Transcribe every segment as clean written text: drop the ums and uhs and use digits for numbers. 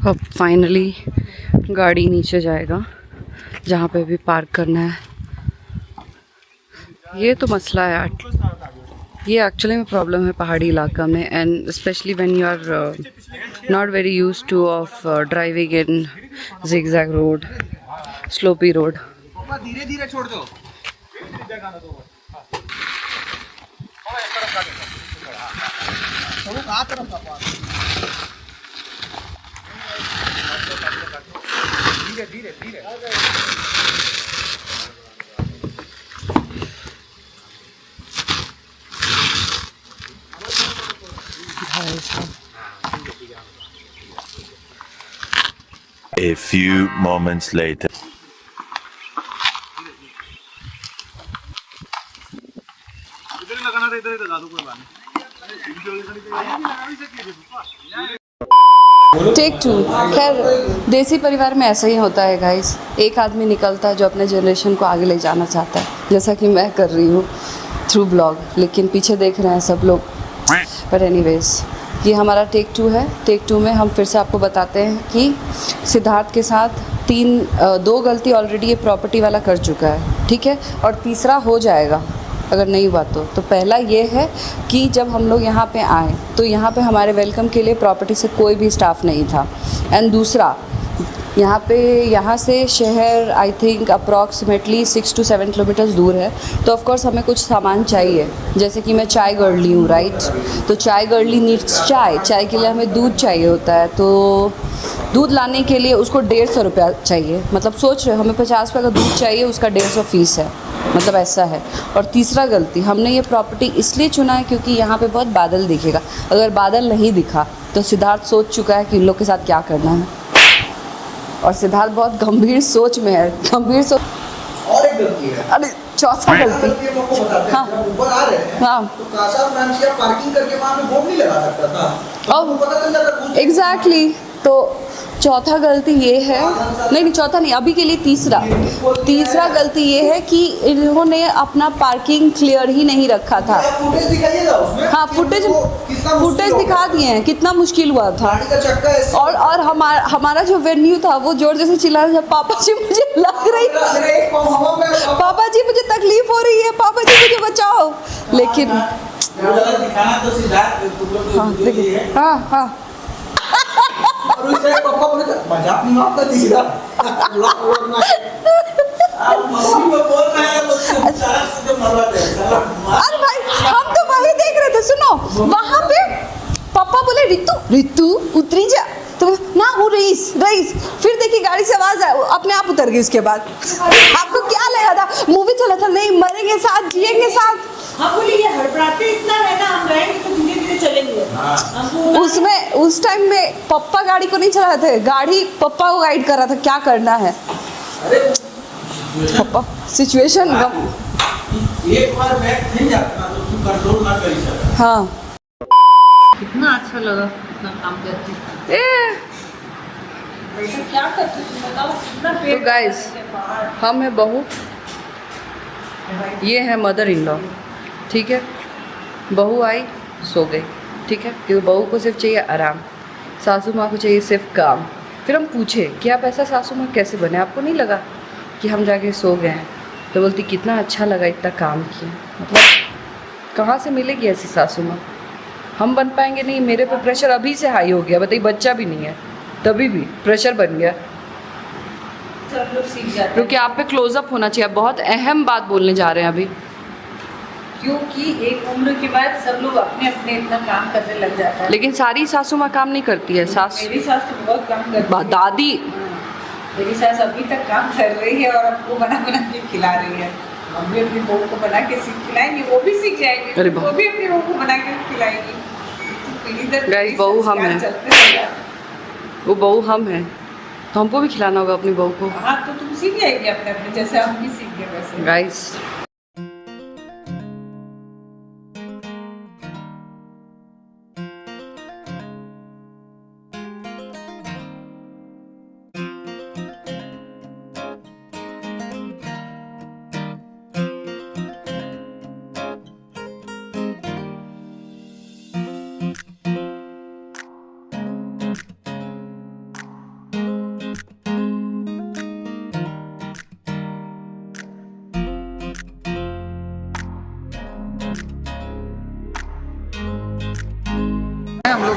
अब फाइनली गाड़ी नीचे जाएगा जहाँ पे भी पार्क करना है। ये तो मसला है यार, ये एक्चुअली में प्रॉब्लम है पहाड़ी इलाका में, and specially when you are not very used to of driving in zigzag road, sloppy road. धीरे धीरे छोड़ दो। धीरे धीरे धीरे। A few moments later. इधर लगाना था, इधर लगा दो, कोई बात नहीं। टेक 2। खैर देसी परिवार में ऐसा ही होता है गाइस, एक आदमी निकलता है जो अपने जनरेशन को आगे ले जाना चाहता है, जैसा कि मैं कर रही हूँ थ्रू ब्लॉग, लेकिन पीछे देख रहे हैं सब लोग। बट एनीवेज, ये हमारा टेक 2 है। टेक 2 में हम फिर से आपको बताते हैं कि सिद्धार्थ के साथ 2 गलती ऑलरेडी ये प्रॉपर्टी वाला कर चुका है, ठीक है, और तीसरा हो जाएगा अगर नहीं हुआ तो पहला ये है कि जब हम लोग यहाँ पे आए तो यहाँ पे हमारे वेलकम के लिए प्रॉपर्टी से कोई भी स्टाफ नहीं था, एंड दूसरा यहाँ से शहर I think approximately 6 to 7 kilometres दूर है, तो ऑफ कोर्स हमें कुछ सामान चाहिए, जैसे कि मैं चाय गर्ली हूँ, राइट, तो चाय गर्ली नीड्स चाय के लिए हमें दूध चाहिए होता है, तो दूध लाने के लिए उसको 150 रुपया चाहिए, मतलब सोच रहे हो हमें 50 रुपये का दूध चाहिए, उसका 150 फीस है, मतलब ऐसा है। और तीसरा गलती, हमने ये प्रॉपर्टी इसलिए चुना है क्योंकि यहाँ पे बहुत बादल दिखेगा, अगर बादल नहीं दिखा तो सिद्धार्थ सोच चुका है कि इन लोग के साथ क्या करना है, और सिद्धार्थ बहुत गंभीर सोच में है, गंभीर सोच। और एक गलती है, अरे चौथा गलती, हाँ, ऊपर आ रहे हैं, हाँ, तो कासा फ्रांसिया पार्किंग करके वहाँ पे बोर्ड नहीं लगा सकता था, तो पता चल जाता। एग्जैक्टली, तो चौथा गलती ये है, नहीं चौथा नहीं, अभी के लिए तीसरा गलती ये है कि इन्होंने अपना पार्किंग क्लियर ही नहीं रखा था। फुटेज दिखाइएगा उसमें, हाँ, फुटेज दिखा दिए हैं, कितना मुश्किल हुआ था। और हमारा जो वेन्यू था वो जोर जैसे चिल्ला रहा था, पापा जी मुझे लग रही, पापा जी मुझे तकलीफ हो रही है, पापा जी मुझे बचाओ, लेकिन हाँ हाँ और उस टाइम पापा बोले मजाक नहीं मारता तीसरा मम्मी को बोल रहा है तो सारा से मरवाते हैं। अरे भाई हम तो वही देख रहे थे, सुनो वहाँ पे पापा बोले रितु उतरी जा, तो ना वो रईस, फिर देखिए गाड़ी से आवाज अपने आप उतर गई। उसके बाद आपको क्या लगा था, मूवी चला था, नहीं मरेंगे साथ जिएंगे साथ, हम बोले ये हड़बड़ाते इतना है ना, हम रहेंगे तो धीरे धीरे चलेंगे। उसमें उस टाइम में पप्पा गाड़ी को नहीं चला रहे थे, गाड़ी पप्पा को गाइड कर रहा था क्या करना है। पप्पा सिचुएशन एक बार बैग नहीं जाता तो तू कंट्रोल ना कर सकता। हाँ, कितना अच्छा लगा, कितना काम करते क्या करते तुम बताओ, कितना पेड़। तो गाइस हम है बहू, ये है मदर इन लॉ, ठीक है, बहू आई सो गई, ठीक है, क्योंकि बहू को सिर्फ चाहिए आराम, सासू माँ को चाहिए सिर्फ काम। फिर हम पूछे कि आप ऐसा सासू माँ कैसे बने, आपको नहीं लगा कि हम जाके सो गए हैं, तो बोलती कितना अच्छा लगा इतना काम किया। मतलब कहाँ से मिलेगी ऐसी सासू माँ, हम बन पाएंगे नहीं। मेरे पे प्रेशर अभी से हाई हो गया, बताइए बच्चा भी नहीं है तभी भी प्रेशर बन गया, सब लोग सीख जाते हैं। क्योंकि आप पे क्लोजअप होना चाहिए। बहुत अहम बात बोलने जा रहे हैं अभी, क्योंकि एक उम्र के बाद सब लोग अपने अपने इतना काम करने लग जाता है। लेकिन सारी सासू माँ काम नहीं करती है। मेरी सास तो बहुत काम करती है। दादी मेरी सास अभी तक काम कर रही है और हमको बना के खिला रही है। हम भी अपनी बहू को बना के खिलाएंगे, वो भी सीख जाएंगे, वो भी अपनी बहू को बना के खिलाएंगी। गाइस बहू हम हैं, वो बहू हम हैं, तो हमको भी खिलाना होगा अपनी बहू को। हाँ, तो तुम सीख जाएगी अपने अपने, जैसे हम भी सीख गए वैसे। गाइस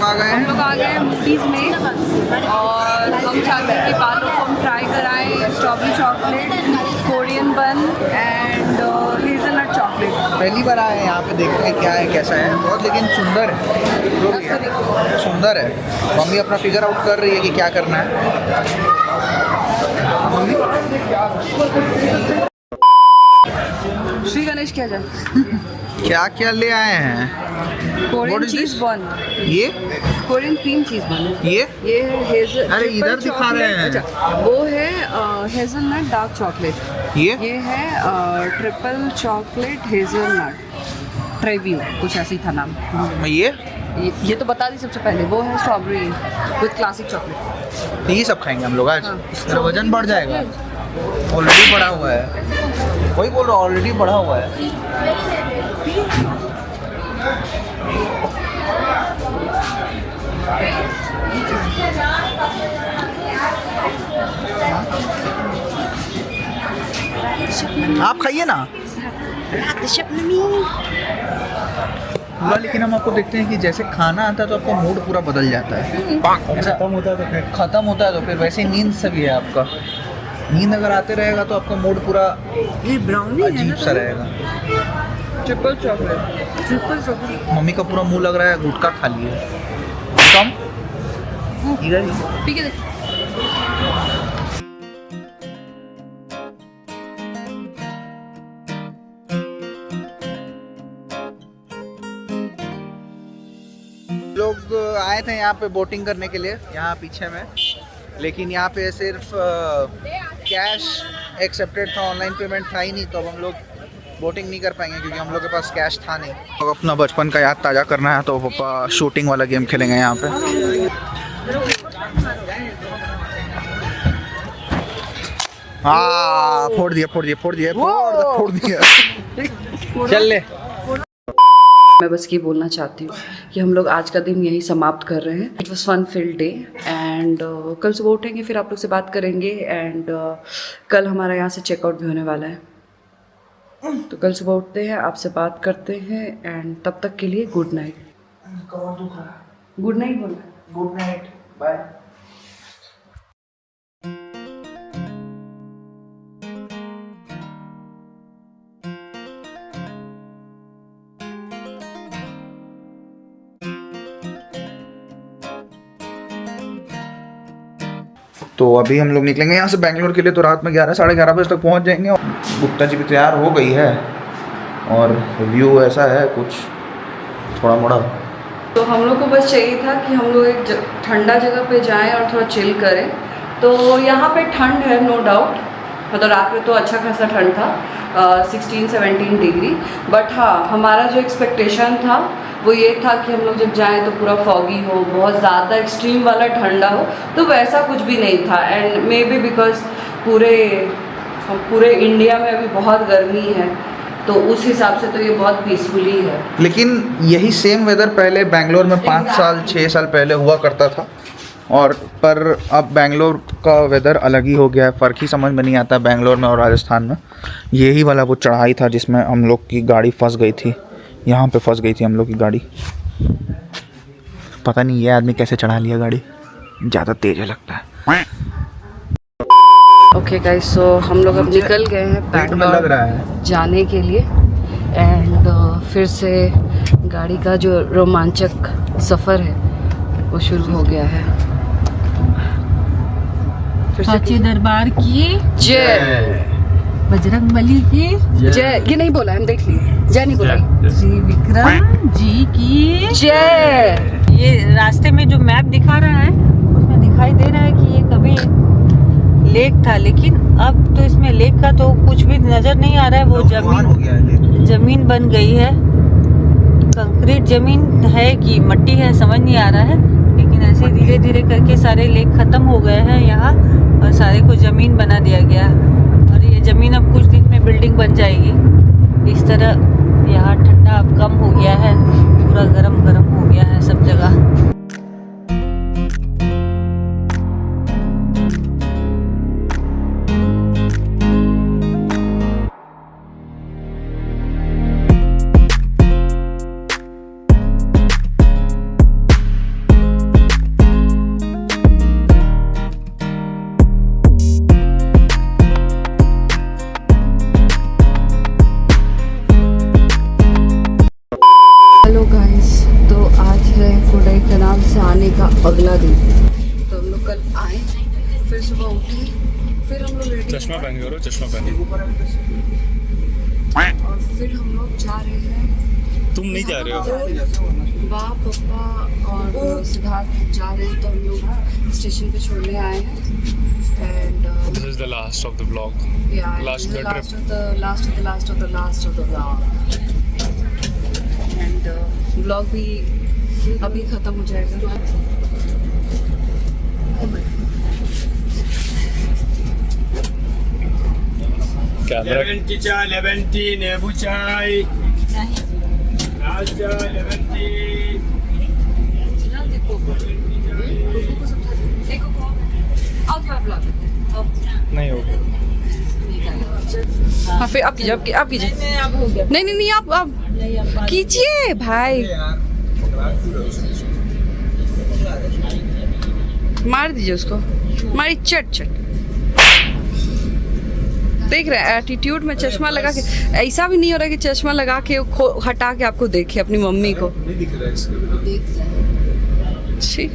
आ गए हम हैं लोग आ गए हैं मूवीज़ में और हम चाहते हैं कि बालों को हम ट्राई कराएं स्ट्रॉबेरी चॉकलेट, कोरियन बन एंड हेज़लनट चॉकलेट। पहली बार आए हैं यहाँ पे, देखते हैं क्या है कैसा है। बहुत लेकिन सुंदर है, जो भी है सुंदर है। मम्मी अपना फिगर आउट कर रही है कि क्या करना है। मम्मी श्री गणेश क्या जाए क्या क्या ले आए हैं? Korean What is cheese this? बन, ये कोरियन क्रीम चीज़ बन। ये ये है हेज़ल, अरे ट्रिपल इधर दिखा रहे चॉकलेट। हैं। अच्छा, वो है हेज़लनट डार्क चॉकलेट। ये ये है ट्रिपल चॉकलेट हेज़लनट ट्रेवियो, कुछ ऐसे ही था नाम। ये तो बता दी सबसे पहले। वो है स्ट्रॉबेरी विद क्लासिक चॉकलेट। ये सब खाएंगे हम लोग आज। हाँ। मेरा वजन बढ़ जाएगा, ऑलरेडी बढ़ा हुआ है। वही बोल रहा हूँ, ऑलरेडी बढ़ा हुआ है। आप खाइए ना पूरा, लेकिन हम आपको देखते हैं कि जैसे खाना आता है तो आपका मूड पूरा बदल जाता है। खत्म होता है तो फिर वैसे ही नींद से भी है आपका। नींद अगर आते रहेगा तो आपका मूड पूरा ये ब्राउनी अजीब सा रहेगा। Triple chocolate. मम्मी का पूरा मुंह लग रहा है गुटखा खा लिए। कम इधर ही। ठीक है देख। लोग आए थे यहाँ पे बोटिंग करने के लिए, यहाँ पीछे में, लेकिन यहाँ पे सिर्फ कैश एक्सेप्टेड था, ऑनलाइन पेमेंट था ही नहीं। तो अब हम लोग बोटिंग नहीं कर पाएंगे क्योंकि हम लोग के पास कैश था नहीं। तो अपना बचपन का याद ताज़ा करना है तो पापा शूटिंग वाला गेम खेलेंगे यहाँ पे। हाँ फोड़ दिया। चल ले। मैं बस ये बोलना चाहती हूँ कि हम लोग आज का दिन यही समाप्त कर रहे हैं। It was fun filled day and कल सुबह उठेंगे, फिर आप लोग से बात करेंगे एंड कल हमारा यहाँ से चेकआउट भी होने वाला है। तो कल सुबह उठते हैं, आपसे बात करते हैं एंड तब तक के लिए गुड नाइट। गुड नाइट बोलना। Good night, bye. तो अभी हम लोग निकलेंगे यहाँ से बैंगलोर के लिए। तो रात में 11 साढ़े 11 बजे तक पहुँच जाएंगे। गुप्ता जी भी तैयार हो गई है और व्यू ऐसा है कुछ थोड़ा मोड़ा। तो हम लोग को बस चाहिए था कि हम लोग एक ठंडा जगह पे जाएं और थोड़ा चिल करें। तो यहाँ पे ठंड है नो डाउट, मतलब रात में तो अच्छा खासा ठंड था 16-17 डिग्री। बट हाँ, हमारा जो एक्सपेक्टेशन था वो ये था कि हम लोग जब जाएं तो पूरा फॉगी हो, बहुत ज़्यादा एक्सट्रीम वाला ठंडा हो। तो वैसा कुछ भी नहीं था एंड मे बी बिकॉज पूरे इंडिया में अभी बहुत गर्मी है तो उस हिसाब से तो ये बहुत पीसफुली है। लेकिन यही सेम वेदर पहले बैंगलोर में 5 साल 6 साल पहले हुआ करता था, और पर अब बैंगलोर का वेदर अलग ही हो गया है। फ़र्क ही समझ में नहीं आता बैंगलोर में और राजस्थान में। यही वाला वो चढ़ाई था जिसमें हम लोग की गाड़ी फंस गई थी, यहाँ पे फंस गई थी हम लोग की गाड़ी। पता नहीं ये आदमी कैसे चढ़ा लिया गाड़ी, ज़्यादा तेज लगता है। ओके गाइस, सो हम लोग अब निकल गए हैं बैंगलोर जाने के लिए एंड फिर से गाड़ी का जो रोमांचक सफ़र है वो शुरू हो गया है। सच्चे दरबार की जय, बजरंग बली की जय। ये नहीं बोला, हम देख लिए, जय नहीं बोला। श्री विक्रम जी की जय। ये रास्ते में जो मैप दिखा रहा है उसमें दिखाई दे रहा है कि ये कभी लेक था, लेकिन अब तो इसमें लेक का तो कुछ भी नजर नहीं आ रहा है। वो जमीन बन गई है, कंक्रीट जमीन है कि मट्टी है समझ नहीं आ रहा है। लेकिन ऐसे धीरे धीरे करके सारे लेक खत्म हो गए हैं यहाँ और सारे को जमीन बना दिया गया और ये जमीन अब कुछ दिन में बिल्डिंग बन जाएगी। इस तरह यहाँ ठंडा अब कम हो गया है, पूरा गरम गरम हो गया है सब जगह। फिर सुबह उठी, फिर हम लोग रेडी चश्मा पहन के करो, चश्मा पहन के। और फिर हम लोग जा रहे हैं। तुम नहीं जा रहे हो? बाप पापा और सिद्धार्थ जा रहे हैं, तो हम लोग स्टेशन पे छोड़ने आए हैं। And This is the last of the vlog. Last of the trip. last of the vlog। And vlog भी अभी ख़त्म हो जाएगा। कैमरा लेमन टी नींबू चाय लाल चाय लेमन टी नहीं होगा। हाँ फिर आप कीजिए, आप कीजिए। नहीं आप कीजिए भाई। मार दीजिए उसको, मारी चट। देख रहे हैं एटीट्यूड में चश्मा लगा के, ऐसा भी नहीं हो रहा कि चश्मा लगा के हटा के आपको देखे अपनी मम्मी को। नहीं दिख रहा है इसके बिना। छी।